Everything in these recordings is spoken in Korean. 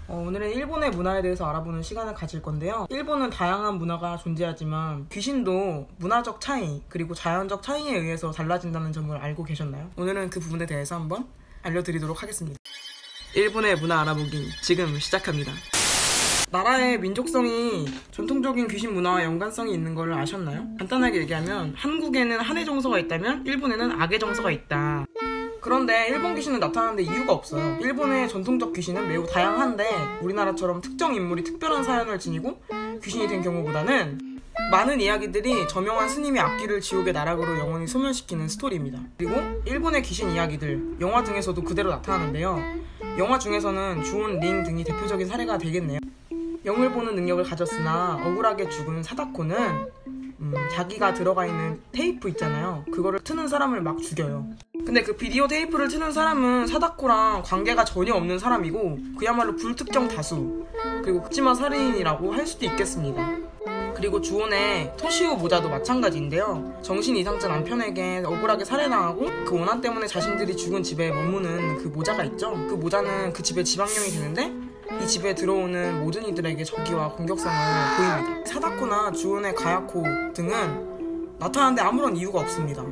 오늘은 일본의 문화에 대해서 알아보는 시간을 가질 건데요. 일본은 다양한 문화가 존재하지만 귀신도 문화적 차이 그리고 자연적 차이에 의해서 달라진다는 점을 알고 계셨나요? 오늘은 그 부분에 대해서 한번 알려드리도록 하겠습니다. 일본의 문화 알아보기 지금 시작합니다. 나라의 민족성이 전통적인 귀신 문화와 연관성이 있는 걸 아셨나요? 간단하게 얘기하면 한국에는 한의 정서가 있다면 일본에는 악의 정서가 있다. 그런데 일본 귀신은 나타나는데 이유가 없어요. 일본의 전통적 귀신은 매우 다양한데 우리나라처럼 특정 인물이 특별한 사연을 지니고 귀신이 된 경우보다는 많은 이야기들이 저명한 스님이 악기를 지옥의 나락으로 영원히 소멸시키는 스토리입니다. 그리고 일본의 귀신 이야기들, 영화 등에서도 그대로 나타나는데요. 영화 중에서는 주온, 링 등이 대표적인 사례가 되겠네요. 영을 보는 능력을 가졌으나 억울하게 죽은 사다코는 자기가 들어가 있는 테이프 있잖아요. 그거를 트는 사람을 막 죽여요. 근데 그 비디오 테이프를 트는 사람은 사다코랑 관계가 전혀 없는 사람이고 그야말로 불특정 다수, 그리고 극지마 살인이라고 할 수도 있겠습니다. 그리고 주온의 토시오 모자도 마찬가지인데요. 정신 이상자 남편에게 억울하게 살해당하고 그 원한 때문에 자신들이 죽은 집에 머무는 그 모자가 있죠. 그 모자는 그 집의 지방령이 되는데 이 집에 들어오는 모든 이들에게 적기와 공격성을 보입니다. 사다코나 주온의 가야코 등은 나타나는데 아무런 이유가 없습니다.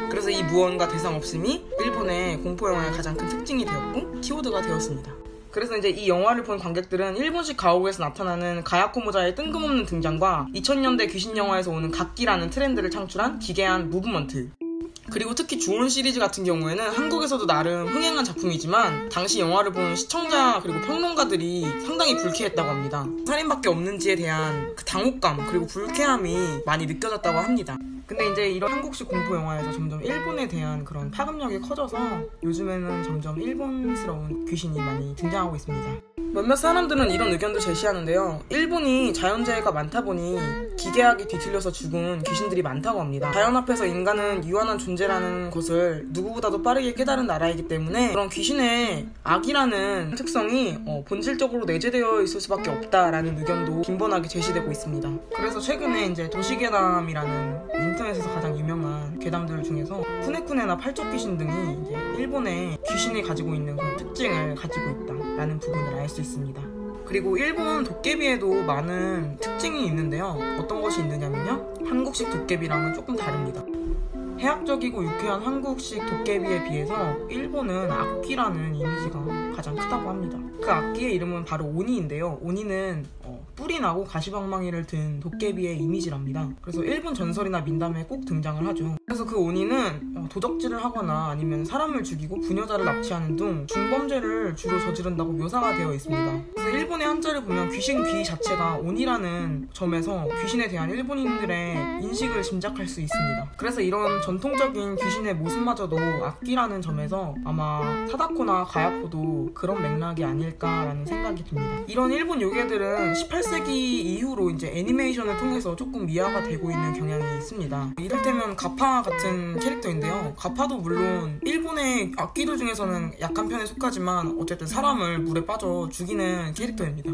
그래서 이 무언가 대상 없음이 일본의 공포영화의 가장 큰 특징이 되었고 키워드가 되었습니다. 그래서 이제 이 영화를 본 관객들은 일본식 가옥에서 나타나는 가야코 모자의 뜬금없는 등장과 2000년대 귀신 영화에서 오는 각기라는 트렌드를 창출한 기괴한 무브먼트, 그리고 특히 주온 시리즈 같은 경우에는 한국에서도 나름 흥행한 작품이지만 당시 영화를 본 시청자 그리고 평론가들이 상당히 불쾌했다고 합니다. 살인밖에 없는지에 대한 그 당혹감 그리고 불쾌함이 많이 느껴졌다고 합니다. 근데 이제 이런 한국식 공포 영화에서 점점 일본에 대한 그런 파급력이 커져서 요즘에는 점점 일본스러운 귀신이 많이 등장하고 있습니다. 몇몇 사람들은 이런 의견도 제시하는데요. 일본이 자연재해가 많다 보니 기괴하게 뒤틀려서 죽은 귀신들이 많다고 합니다. 자연 앞에서 인간은 유한한 존재라는 것을 누구보다도 빠르게 깨달은 나라이기 때문에 그런 귀신의 악이라는 특성이 본질적으로 내재되어 있을 수밖에 없다라는 의견도 빈번하게 제시되고 있습니다. 그래서 최근에 이제 도시괴담이라는 인터넷에서 가장 유명한 괴담들 중에서 쿠네쿠네나 팔쪽 귀신 등이 이제 일본의 귀신이 가지고 있는 그런 특징을 가지고 있다라는 부분을 알 수 있습니다. 그리고 일본 도깨비에도 많은 특징이 있는데요. 어떤 것이 있느냐면요. 한국식 도깨비랑은 조금 다릅니다. 해학적이고 유쾌한 한국식 도깨비에 비해서 일본은 악귀라는 이미지가 가장 크다고 합니다. 그 악귀의 이름은 바로 오니인데요. 오니는 뿔이 나고 가시방망이를 든 도깨비의 이미지랍니다. 그래서 일본 전설이나 민담에 꼭 등장을 하죠. 그래서 그 오니는 도적질을 하거나 아니면 사람을 죽이고 부녀자를 납치하는 등 중범죄를 주로 저지른다고 묘사가 되어 있습니다. 그래서 일본의 한자를 보면 귀신 귀 자체가 오니라는 점에서 귀신에 대한 일본인들의 인식을 짐작할 수 있습니다. 그래서 이런 전통적인 귀신의 모습마저도 악귀라는 점에서 아마 사다코나 가야코도 그런 맥락이 아닐까라는 생각이 듭니다. 이런 일본 요괴들은 18세기 이후로 이제 애니메이션을 통해서 조금 미화가 되고 있는 경향이 있습니다. 이를테면 가파 같은 캐릭터인데요. 가파도 물론 일본의 악귀들 중에서는 약한 편에 속하지만 어쨌든 사람을 물에 빠져 죽이는 캐릭터입니다.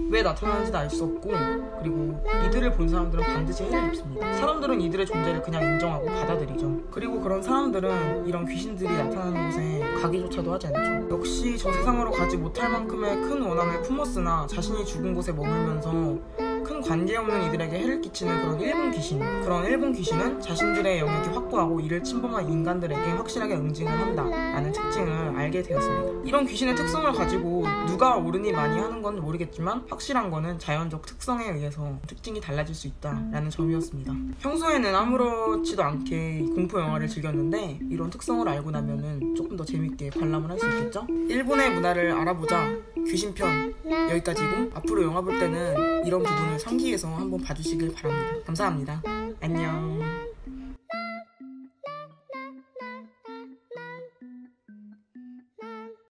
왜 나타나는지도 알 수 없고 그리고 이들을 본 사람들은 반드시 해를 입습니다. 사람들은 이들의 존재를 그냥 인정하고 받아들이죠. 그리고 그런 사람들은 이런 귀신들이 나타나는 곳에 가기조차도 하지 않죠. 역시 저 세상으로 가지 못할 만큼의 큰 원한을 품었으나 자신이 죽은 곳에 머물면서 큰 관계없는 이들에게 해를 끼치는 그런 일본 귀신. 그런 일본 귀신은 자신들의 영역이 확고하고 이를 침범한 인간들에게 확실하게 응징을 한다라는 특징을 알게 되었습니다. 이런 귀신의 특성을 가지고 누가 옳으니 많이 하는 건 모르겠지만 확실한 거는 자연적 특성에 의해서 특징이 달라질 수 있다라는 점이었습니다. 평소에는 아무렇지도 않게 공포 영화를 즐겼는데 이런 특성을 알고 나면은 조금 더 재밌게 관람을 할 수 있겠죠? 일본의 문화를 알아보자 귀신편 여기까지고 앞으로 영화 볼 때는 이런 부분을 상기해서 한번 봐주시길 바랍니다. 감사합니다. 안녕.